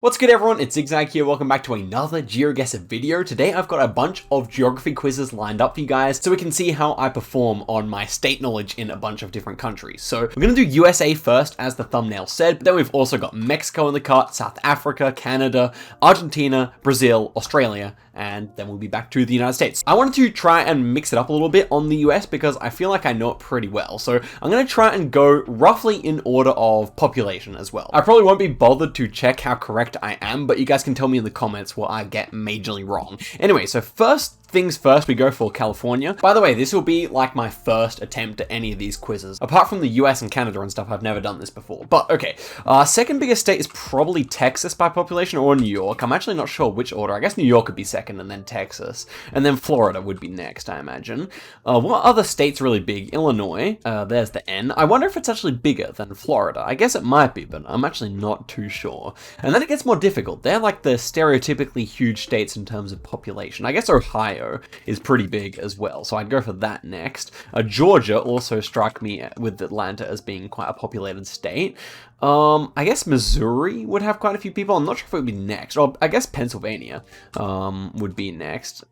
What's good everyone, it's Zigzag here, welcome back to another Geoguessr video. Today I've got a bunch of geography quizzes lined up for you guys so we can see how I perform on my state knowledge in a bunch of different countries. So we're going to do USA first as the thumbnail said, but then we've also got Mexico in the cut, South Africa, Canada, Argentina, Brazil, Australia, and then we'll be back to the United States. I wanted to try and mix it up a little bit on the US because I feel like I know it pretty well. So I'm going to try and go roughly in order of population as well. I probably won't be bothered to check how correct I am, but you guys can tell me in the comments what I get majorly wrong. Anyway, so first things first, we go for California. By the way, this will be like my first attempt at any of these quizzes. Apart from the US and Canada and stuff, I've never done this before. But okay, second biggest state is probably Texas by population or New York. I'm actually not sure which order. I guess New York would be second and then Texas. And then Florida would be next, I imagine. What other state's really big? Illinois. There's the N. I wonder if it's actually bigger than Florida. I guess it might be, but I'm actually not too sure. And then it gets more difficult. They're like the stereotypically huge states in terms of population. I guess Ohio is pretty big as well, so I'd go for that next. Georgia also struck me with Atlanta as being quite a populated state. I guess Missouri would have quite a few people. I'm not sure if it would be next. Or I guess Pennsylvania would be next.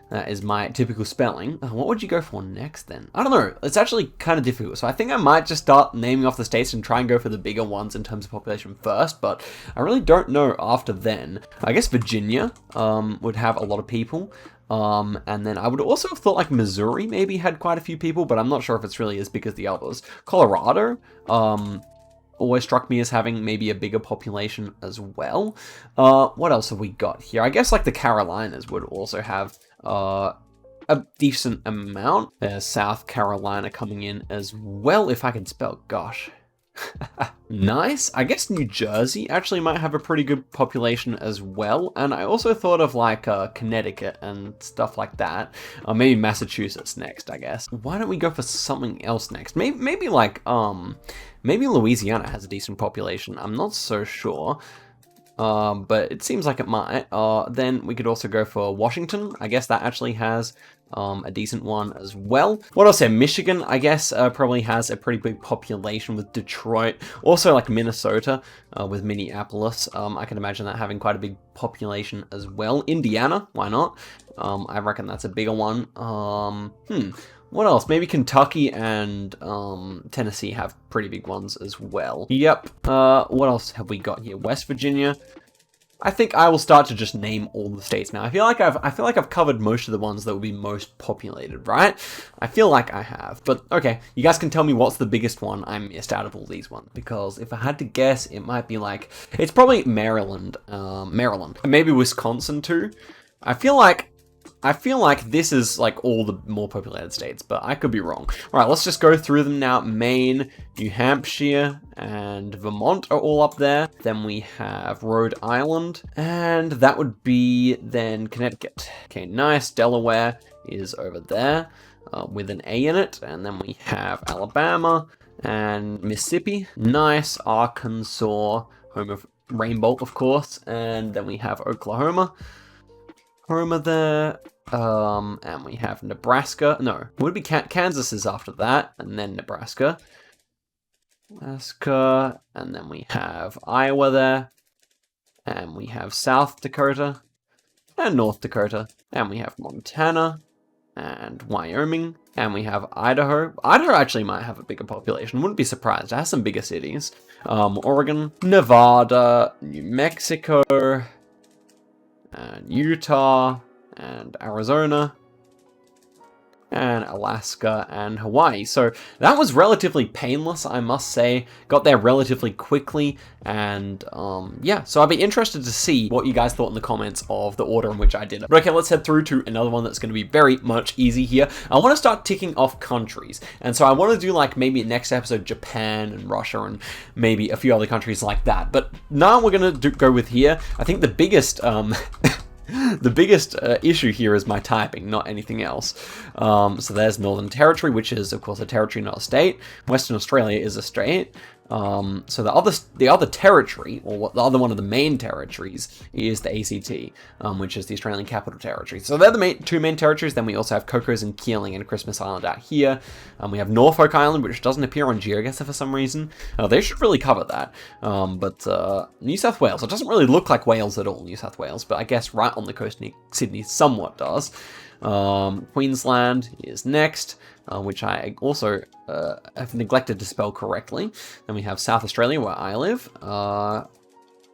That is my typical spelling. What would you go for next then? I don't know. It's actually kind of difficult. So I think I might just start naming off the states and try and go for the bigger ones in terms of population first. But I really don't know after then. I guess Virginia would have a lot of people. And then I would also have thought like Missouri maybe had quite a few people, but I'm not sure if it's really as big as the others. Colorado always struck me as having maybe a bigger population as well. What else have we got here? I guess like the Carolinas would also have a decent amount. There's South Carolina coming in as well, if I can spell, gosh. Nice. I guess New Jersey actually might have a pretty good population as well. And I also thought of like Connecticut and stuff like that. Maybe Massachusetts next, I guess. Why don't we go for something else next? Maybe like, maybe Louisiana has a decent population. I'm not so sure. But it seems like it might. Then we could also go for Washington. I guess that actually has a decent one as well. What else here? Michigan, I guess, probably has a pretty big population with Detroit. Also like Minnesota with Minneapolis. I can imagine that having quite a big population as well. Indiana, why not? I reckon that's a bigger one. What else? Maybe Kentucky and Tennessee have pretty big ones as well. Yep. What else have we got here? West Virginia. I think I will start to just name all the states now. I feel like I've covered most of the ones that will be most populated, right? I feel like I have. But okay, you guys can tell me what's the biggest one I missed out of all these ones, because if I had to guess, it might be like it's probably Maryland, and maybe Wisconsin too. I feel like this is like all the more populated states, but I could be wrong. All right, let's just go through them now. Maine, New Hampshire, and Vermont are all up there. Then we have Rhode Island, and that would be then Connecticut. Okay, nice. Delaware is over there with an A in it. And then we have Alabama and Mississippi. Nice. Arkansas, home of Rainbow, of course. And then we have Oklahoma. There. And we have Nebraska. No, would be Kansas is after that, and then Nebraska. And then we have Iowa there. And we have South Dakota and North Dakota. And we have Montana and Wyoming. And we have Idaho. Idaho actually might have a bigger population. Wouldn't be surprised. It has some bigger cities. Oregon, Nevada, New Mexico, and Utah, and Arizona, and Alaska, and Hawaii. So that was relatively painless, I must say. Got there relatively quickly, and yeah, so I'd be interested to see what you guys thought in the comments of the order in which I did it. But okay, let's head through to another one that's going to be very much easy here. I want to start ticking off countries, and so I want to do like maybe next episode Japan and Russia and maybe a few other countries like that. But now we're going to go with here. I think the biggest the biggest issue here is my typing, not anything else. So there's Northern Territory, which is, of course, a territory, not a state. Western Australia is a state. So the other territory, or what the other one of the main territories, is the ACT, which is the Australian Capital Territory. So they're the two main territories. Then we also have Cocos and Keeling and Christmas Island out here. We have Norfolk Island, which doesn't appear on Geoguessr for some reason. They should really cover that. But New South Wales, it doesn't really look like Wales at all, New South Wales, but I guess right on the coast near Sydney somewhat does. Queensland is next, which I also have neglected to spell correctly. Then we have South Australia, where I live.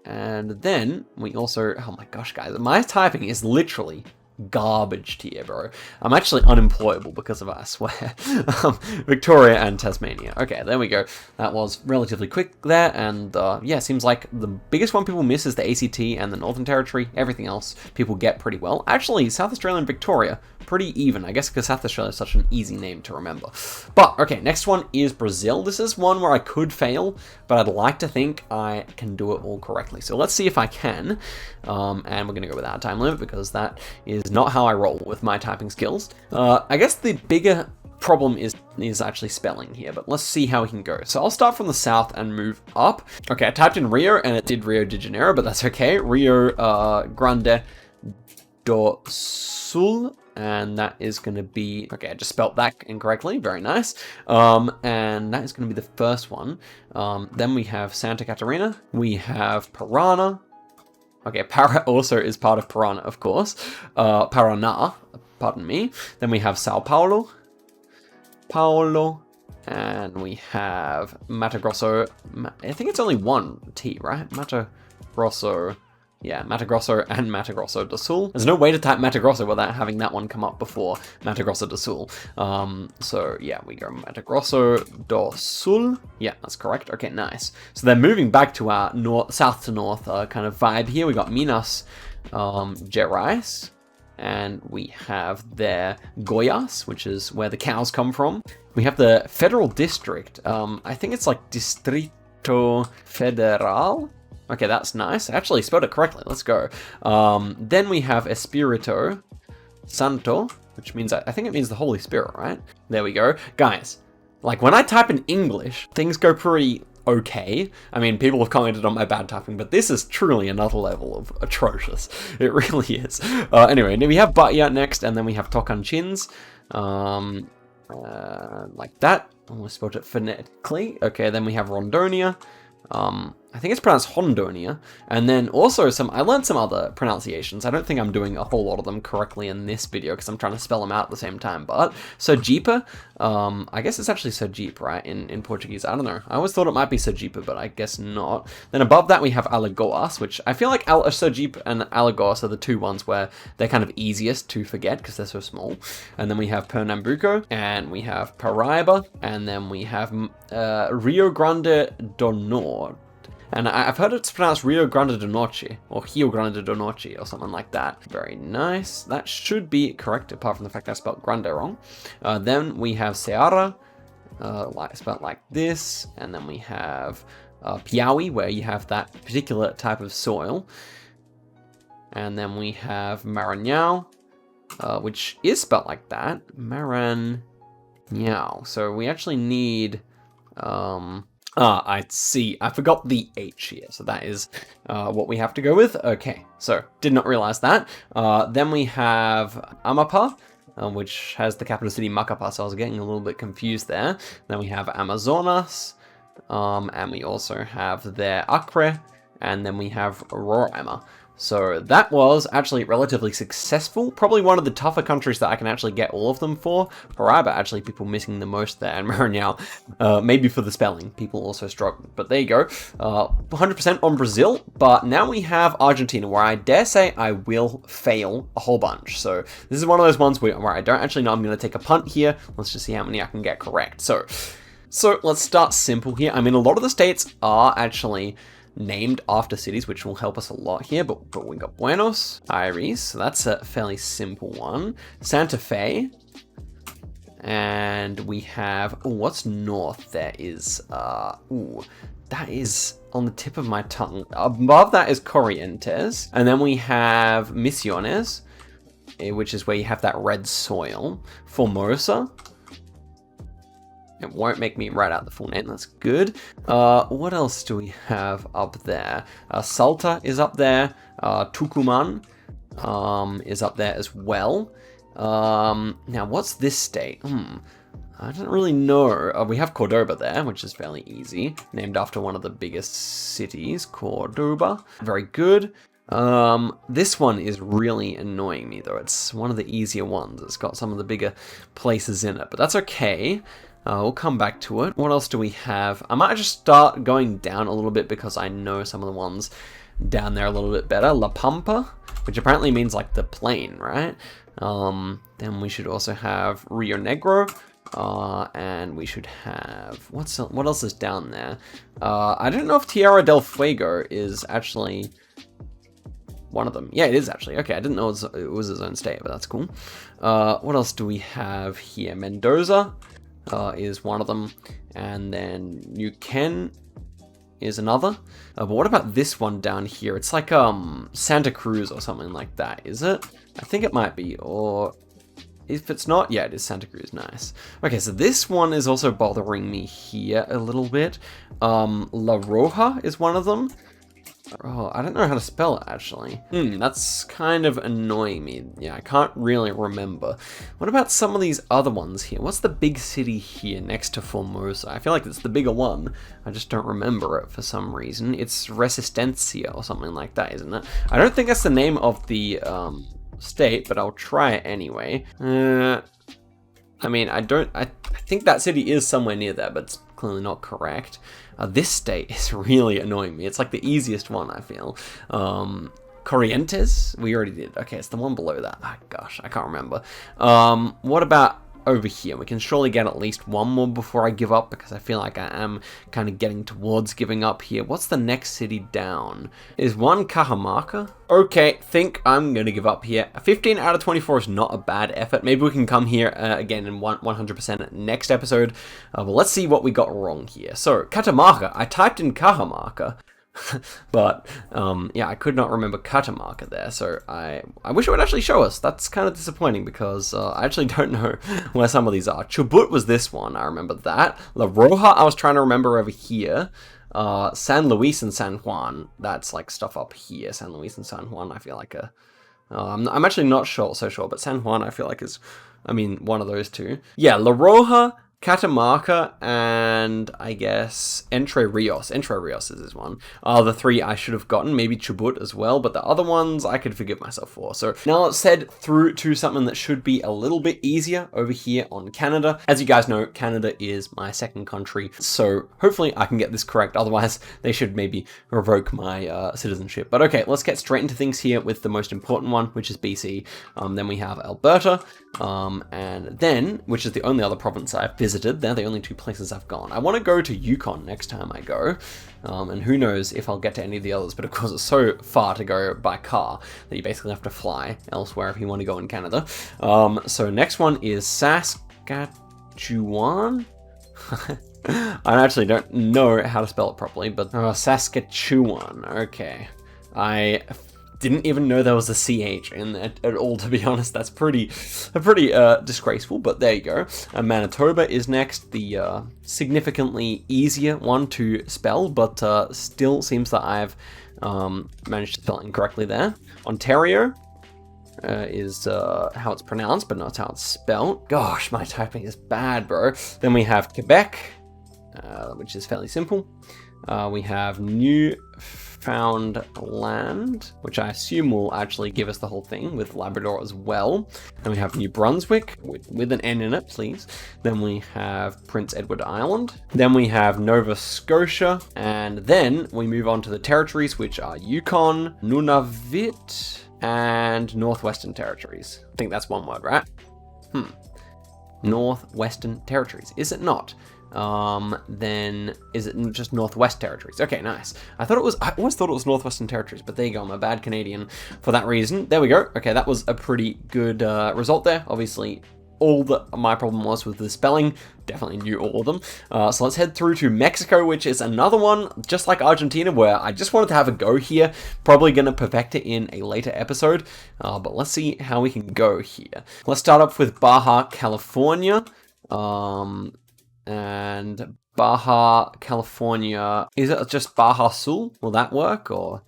And then we also, oh my gosh, guys, my typing is literally garbage here, bro. I'm actually unemployable because of it, I swear. Victoria and Tasmania. Okay, there we go. That was relatively quick there, and yeah, seems like the biggest one people miss is the ACT and the Northern Territory. Everything else people get pretty well. Actually, South Australia and Victoria, pretty even. I guess because South Australia is such an easy name to remember. But, okay, next one is Brazil. This is one where I could fail, but I'd like to think I can do it all correctly. So let's see if I can. And we're going to go without a time limit because that is not how I roll with my typing skills. I guess the bigger problem is actually spelling here, but let's see how we can go. So I'll start from the south and move up. Okay, I typed in Rio and it did Rio de Janeiro, but that's okay. Rio Grande do Sul. And that is going to be, okay, I just spelt that incorrectly, very nice. And that is going to be the first one. Then we have Santa Catarina, we have Parana. Okay, Para also is part of Parana, of course. Paraná, pardon me. Then we have Sao Paulo, and we have Mato Grosso. I think it's only one T, right? Mato Grosso. Yeah, Mato Grosso and Mato Grosso do Sul. There's no way to type Mato Grosso without having that one come up before Mato Grosso do Sul. So yeah, we go Mato Grosso do Sul. Yeah, that's correct. Okay, nice. So they're moving back to our south to north kind of vibe here. We got Minas Gerais, and we have there Goiás, which is where the cows come from. We have the Federal District. I think it's like Distrito Federal. Okay, that's nice. I actually spelled it correctly. Let's go. Then we have Espirito Santo, which means, I think it means the Holy Spirit, right? There we go. Guys, like when I type in English, things go pretty okay. I mean, people have commented on my bad typing, but this is truly another level of atrocious. It really is. Anyway, we have Bahia next, and then we have Tocantins. Like that. Oh, I spelled it phonetically. Okay, then we have Rondonia. I think it's pronounced Hondonia, and then also I learned some other pronunciations. I don't think I'm doing a whole lot of them correctly in this video because I'm trying to spell them out at the same time, but Sergipe, I guess it's actually Sergipe, right, in Portuguese. I don't know. I always thought it might be Sergipe, but I guess not. Then above that we have Alagoas, which I feel like Sergipe and Alagoas are the two ones where they're kind of easiest to forget because they're so small. And then we have Pernambuco, and we have Paraíba, and then we have Rio Grande do Norte. And I've heard it's pronounced Rio Grande do Norte, or Rio Grande do Norte, or something like that. Very nice. That should be correct, apart from the fact I spelled Grande wrong. Then we have Ceará, spelled like this. And then we have Piauí, where you have that particular type of soil. And then we have Maranhão, which is spelled like that. Maranhão. So we actually need... I see. I forgot the H here, so that is what we have to go with. Okay, so did not realize that. Then we have Amapá, which has the capital city Macapá, so I was getting a little bit confused there. Then we have Amazonas, and we also have there Acre, and then we have Roraima. So that was actually relatively successful. Probably one of the tougher countries that I can actually get all of them for. Paraíba, actually, people missing the most there. And Maranhão, maybe for the spelling, people also struggle. But there you go. 100% on Brazil. But now we have Argentina, where I dare say I will fail a whole bunch. So this is one of those ones where I don't actually know. I'm going to take a punt here. Let's just see how many I can get correct. So let's start simple here. I mean, a lot of the states are actually named after cities, which will help us a lot here, but we got Buenos Aires, so that's a fairly simple one. Santa Fe, and we have, what's north? There is, that is on the tip of my tongue. Above that is Corrientes, and then we have Misiones, which is where you have that red soil. Formosa, It won't make me write out the full name. That's good. What else do we have up there? Salta is up there. Tucumán is up there as well. Now, what's this state? I don't really know. We have Cordoba there, which is fairly easy. Named after one of the biggest cities, Cordoba. Very good. This one is really annoying me, though. It's one of the easier ones. It's got some of the bigger places in it, but that's okay. We'll come back to it. What else do we have? I might just start going down a little bit because I know some of the ones down there a little bit better. La Pampa, which apparently means like the plain, right? Then we should also have Rio Negro. And we should have, what else is down there? I don't know if Tierra del Fuego is actually one of them. Yeah, it is actually. Okay, I didn't know it was its own state, but that's cool. What else do we have here? Mendoza is one of them. And then Neuquén is another. But what about this one down here? It's like Santa Cruz or something like that, is it? I think it might be, or if it's not, yeah, it is Santa Cruz. Nice. Okay, so this one is also bothering me here a little bit. La Roja is one of them. Oh, I don't know how to spell it, actually. That's kind of annoying me. Yeah, I can't really remember. What about some of these other ones here? What's the big city here next to Formosa? I feel like it's the bigger one. I just don't remember it for some reason. It's Resistencia or something like that, isn't it? I don't think that's the name of the state, but I'll try it anyway. I mean, I think that city is somewhere near there, but it's clearly not correct. This state is really annoying me. It's like the easiest one, I feel. Corrientes? We already did. Okay, it's the one below that. Oh, gosh, I can't remember. What about over here? We can surely get at least one more before I give up, because I feel like I am kind of getting towards giving up here. What's the next city down? Is one Cajamarca? Okay, think I'm going to give up here. 15 out of 24 is not a bad effort. Maybe we can come here again in 100% next episode. But let's see what we got wrong here. So, Catamarca. I typed in Cajamarca. But yeah, I could not remember Catamarca there, so I wish it would actually show us. That's kind of disappointing because I actually don't know where some of these are. Chubut was this one, I remember that. La Roja, I was trying to remember over here. San Luis and San Juan, that's like stuff up here. San Luis and San Juan, I feel like I'm actually not so sure, but San Juan I feel like is, I mean, one of those two. Yeah, La Roja, Catamarca, and I guess Entre Rios. Entre Rios is this one. The three I should have gotten, maybe Chubut as well, but the other ones I could forgive myself for. So now let's head through to something that should be a little bit easier over here on Canada. As you guys know, Canada is my second country, so hopefully I can get this correct. Otherwise, they should maybe revoke my citizenship. But okay, let's get straight into things here with the most important one, which is BC. Then we have Alberta, and then, which is the only other province I've visited. They're the only two places I've gone. I want to go to Yukon next time I go, and who knows if I'll get to any of the others, but of course it's so far to go by car that you basically have to fly elsewhere if you want to go in Canada. So next one is Saskatchewan. I actually don't know how to spell it properly, but Saskatchewan. Okay. I didn't even know there was a CH in there at all, to be honest. That's pretty disgraceful, but there you go. Manitoba is next, the significantly easier one to spell, but still seems that I've managed to spell it incorrectly there. Ontario is how it's pronounced, but not how it's spelled. Gosh, my typing is bad, bro. Then we have Quebec, which is fairly simple. We have Newfoundland, which I assume will actually give us the whole thing, with Labrador as well. Then we have New Brunswick, with an N in it, please. Then we have Prince Edward Island. Then we have Nova Scotia. And then we move on to the territories, which are Yukon, Nunavut, and Northwestern Territories. I think that's one word, right? Northwestern Territories. Is it not? Then is it just Northwest Territories? Okay, nice. I always thought it was Northwestern Territories, but there you go. I'm a bad Canadian for that reason. There we go. Okay, that was a pretty good result there. Obviously, all that my problem was with the spelling. Definitely knew all of them. So let's head through to Mexico, which is another one, just like Argentina, where I just wanted to have a go here. Probably going to perfect it in a later episode, but let's see how we can go here. Let's start off with Baja California. and Baja California. Is it just Baja Sul? Will that work? Or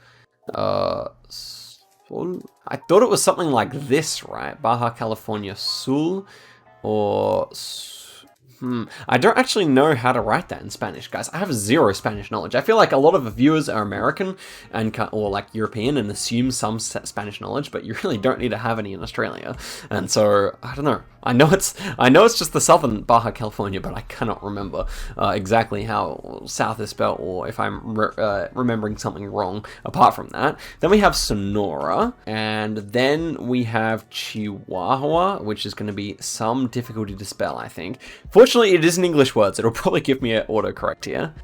Sul? I thought it was something like this, right? Baja California Sul, or I don't actually know how to write that in Spanish, guys. I have zero Spanish knowledge. I feel like a lot of the viewers are American and or like European and assume some Spanish knowledge, but you really don't need to have any in Australia. And so I don't know. I know it's just the southern Baja California, but I cannot remember exactly how south is spelled, or if I'm remembering something wrong apart from that. Then we have Sonora, and then we have Chihuahua, which is going to be some difficulty to spell, I think. Fortunately, it is an English word, so it'll probably give me an autocorrect here.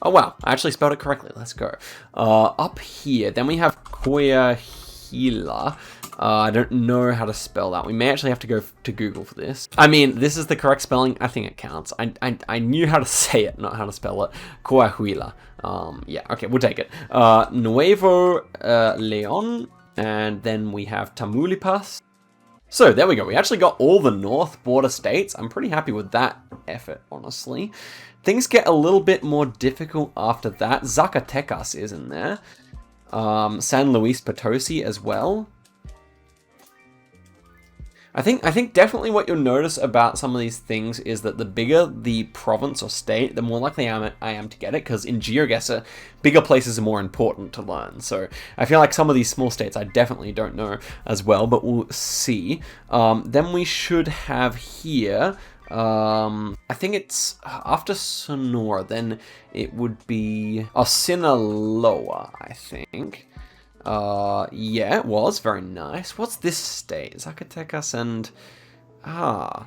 Oh wow, I actually spelled it correctly. Let's go. Up here, then we have Coahuila. I don't know how to spell that. We may actually have to go to Google for this. I mean, this is the correct spelling. I think it counts. I knew how to say it, not how to spell it. Coahuila. Yeah, okay, we'll take it. Nuevo Leon, and then we have Tamaulipas. So there we go. We actually got all the north border states. I'm pretty happy with that effort, honestly. Things get a little bit more difficult after that. Zacatecas is in there. San Luis Potosi as well. I think definitely what you'll notice about some of these things is that the bigger the province or state, the more likely I am to get it, because in Geoguessr, bigger places are more important to learn. So I feel like some of these small states I definitely don't know as well, but we'll see. Then we should have here, I think it's after Sonora, then it would be Sinaloa, I think. Yeah, it was very nice. What's this state? Zacatecas and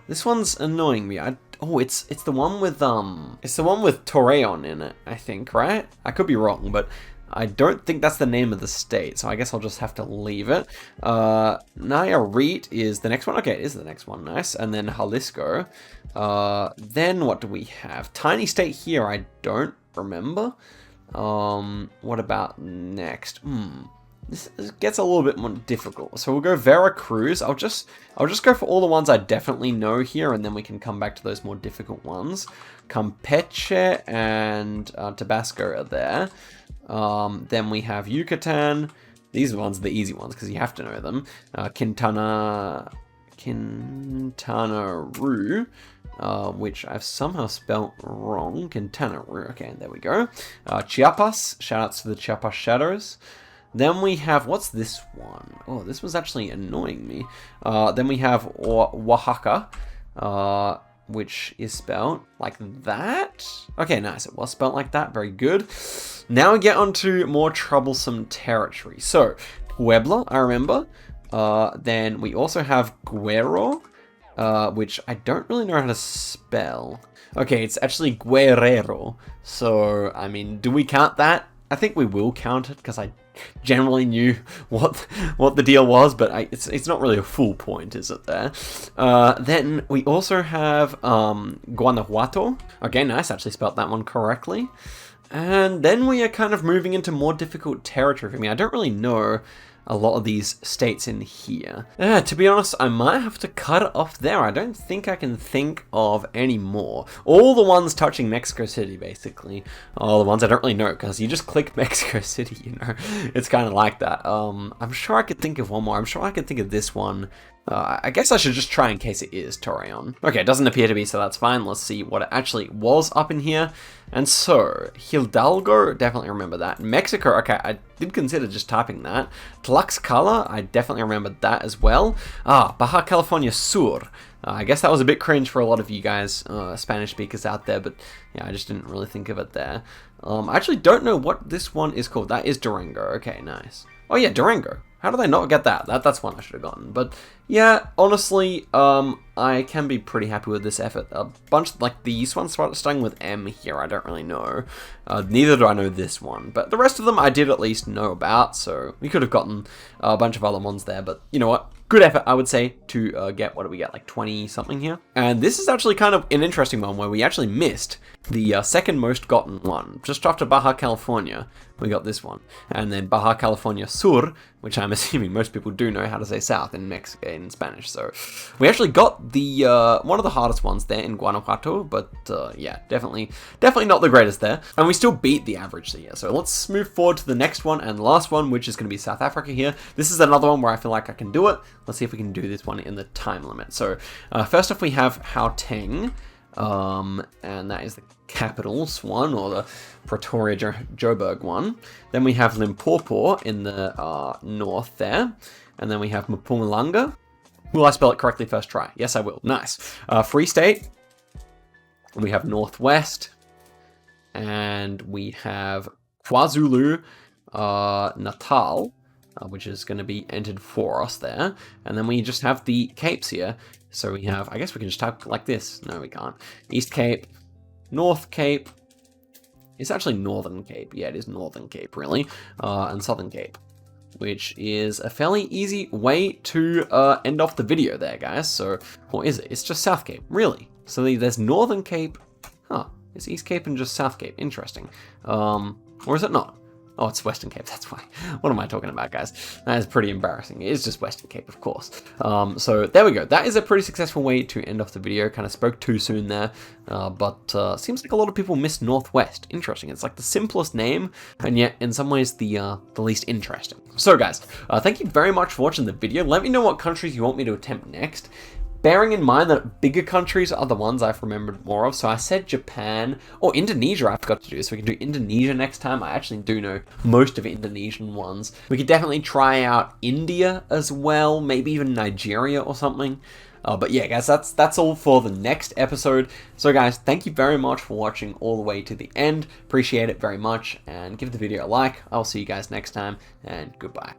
this one's annoying me. It's the one with Torreon in it, I think, right? I could be wrong, but I don't think that's the name of the state, so I guess I'll just have to leave it. Nayarit is the next one. Okay, it is the next one. Nice. And then Jalisco. Then what do we have? Tiny state here, I don't remember. What about next? This gets a little bit more difficult. So we'll go Veracruz. I'll just go for all the ones I definitely know here, and then we can come back to those more difficult ones. Campeche and Tabasco are there. Then we have Yucatan. These ones are the easy ones because you have to know them. Quintana Roo. Which I've somehow spelt wrong. Quintana Roo. Okay, there we go. Chiapas. Shoutouts to the Chiapas Shadows. Then we have, what's this one? Oh, this was actually annoying me. Then we have Oaxaca, which is spelled like that. Okay, nice. It was spelled like that. Very good. Now we get onto more troublesome territory. So, Puebla, I remember. Then we also have Guerrero, which I don't really know how to spell. Okay, it's actually Guerrero. So, I mean, do we count that? I think we will count it because I generally knew what the deal was, but it's not really a full point, is it there? Then we also have Guanajuato. Okay, nice. Actually spelled that one correctly. And then we are kind of moving into more difficult territory for me. I don't really know a lot of these states in here. To be honest, I might have to cut it off there. I don't think I can think of any more. All the ones touching Mexico City, basically. All the ones I don't really know, because you just click Mexico City, you know. It's kind of like that. I'm sure I could think of one more. I'm sure I could think of this one. I guess I should just try in case it is Torreon. Okay, it doesn't appear to be, so that's fine. Let's see what it actually was up in here. And so, Hidalgo, definitely remember that. Mexico, okay, I did consider just typing that. Tlaxcala, I definitely remembered that as well. Baja California Sur. I guess that was a bit cringe for a lot of you guys, Spanish speakers out there, but yeah, I just didn't really think of it there. I actually don't know what this one is called. That is Durango. Okay, nice. Oh yeah, Durango. How did I not get that? That's one I should have gotten. But yeah, honestly, I can be pretty happy with this effort. A bunch, like these ones starting with M here, I don't really know. Neither do I know this one. But the rest of them I did at least know about, so we could have gotten a bunch of other ones there. But you know what? Good effort, I would say, to get, what do we get, like 20 something here? And this is actually kind of an interesting one where we actually missed the second most gotten one, just after Baja California. we got this one. And then Baja California Sur, which I'm assuming most people do know how to say south in Mexican Spanish. So we actually got the one of the hardest ones there in Guanajuato, but yeah, definitely not the greatest there. And we still beat the average here. So let's move forward to the next one and last one, which is going to be South Africa here. This is another one where I feel like I can do it. Let's see if we can do this one in the time limit. So first off, we have Gauteng. And that is the capital one, or the Pretoria Joburg one. Then we have Limpopo in the north there, and then we have Mpumalanga. Will I spell it correctly first try? Yes, I will. Nice. Free State. We have Northwest, and we have KwaZulu Natal, which is going to be entered for us there. And then we just have the capes here. So we have, I guess we can just type like this. No, we can't. East Cape, North Cape. It's actually Northern Cape. Yeah, it is Northern Cape, really. And Southern Cape, which is a fairly easy way to end off the video there, guys. So, what is it? It's just South Cape, really. So there's Northern Cape. Huh. It's East Cape and just South Cape. Interesting. Or is it not? Oh, it's Western Cape, that's why. What am I talking about, guys? That is pretty embarrassing. It is just Western Cape, of course. So there we go. That is a pretty successful way to end off the video. Kind of spoke too soon there, but seems like a lot of people miss Northwest. Interesting. It's like the simplest name, and yet in some ways the least interesting. So guys, thank you very much for watching the video. Let me know what countries you want me to attempt next. Bearing in mind that bigger countries are the ones I've remembered more of. So I said Japan, or Indonesia I forgot to do. So we can do Indonesia next time. I actually do know most of Indonesian ones. We could definitely try out India as well. Maybe even Nigeria or something. But yeah, guys, that's all for the next episode. So guys, thank you very much for watching all the way to the end. Appreciate it very much. And give the video a like. I'll see you guys next time. And goodbye.